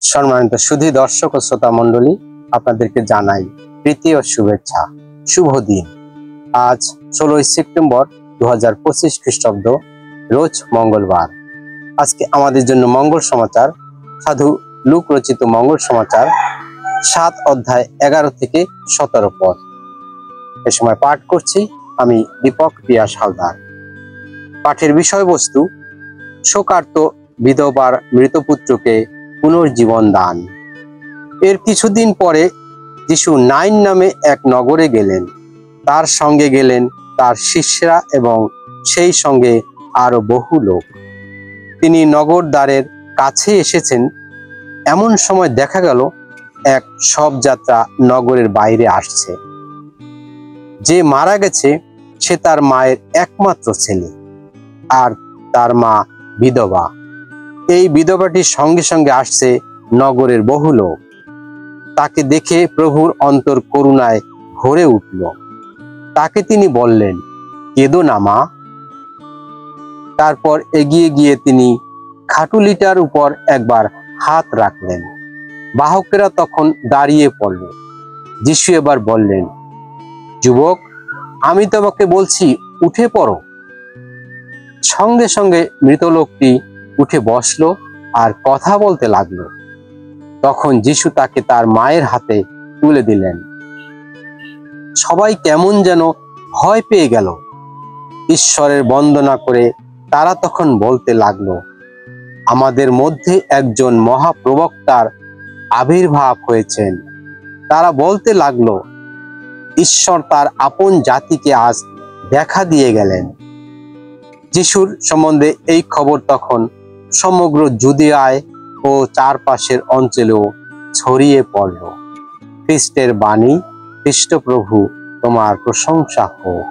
সম্মানিত সুধী দর্শক ও শ্রোতা মণ্ডলী, আপনাদেরকে জানাই প্রীতি ও শুভেচ্ছা। শুভ দিন। আজ 16 সেপ্টেম্বর 2025 খ্রিস্টাব্দ, রোজ মঙ্গলবার। আজকে আমাদের জন্য মঙ্গল সমাচার, সাধু লুক রচিত মঙ্গল সমাচার 7 অধ্যায় 11 থেকে 17 পদ। এ সময় পাঠ করছি আমি দীপক পিয়াস হালদার। পাঠের বিষয়বস্তু: শোকার্ত বিধবার মৃতপুত্রকে পুনর্জীবন দান। এর কিছুদিন পরে যিশু নাইন নামে এক নগরে গেলেন। তার সঙ্গে গেলেন তার শিষ্যরা এবং সেই সঙ্গে আরো বহু লোক। তিনি নগর দ্বারের কাছে এসেছেন। এমন সময় দেখা গেল এক শবযাত্রা নগরের বাইরে আসছে। যে মারা গেছে সে তার মায়ের একমাত্র ছেলে, আর তার মা বিধবা। এই বিধবাটির সঙ্গে সঙ্গে আসছে নগরের বহু লোক। তাকে দেখে প্রভুর অন্তর করুণায় ভরে উঠল। তাকে তিনি বললেন, কেঁদো না মা। তারপর এগিয়ে গিয়ে তিনি খাটুলিটার উপর একবার হাত রাখলেন। বাহকেরা তখন দাঁড়িয়ে পড়ল। যিশু এবার বললেন, যুবক, আমি তোমাকে বলছি, উঠে পড়ো। সঙ্গে সঙ্গে মৃত লোকটি উঠে বসলো আর কথা বলতে লাগলো। তখন যিশু তাকে তার মায়ের হাতে তুলে দিলেন। সবাই কেমন যেন ভয় পেয়ে গেল। ঈশ্বরের বন্দনা করে তারা তখন বলতে লাগলো, আমাদের মধ্যে একজন মহাপ্রবক্তার আবির্ভাব হয়েছেন। তারা বলতে লাগলো, ঈশ্বর তার আপন জাতিকে আজ দেখা দিয়ে গেলেন। যিশুর সম্বন্ধে এই খবর তখন সমগ্র জুদিয়ায় ও চারপাশের অঞ্চলেও ছড়িয়ে পড়ল। খ্রিস্টের বাণী। খ্রিস্ট প্রভু, তোমার প্রশংসা হোক।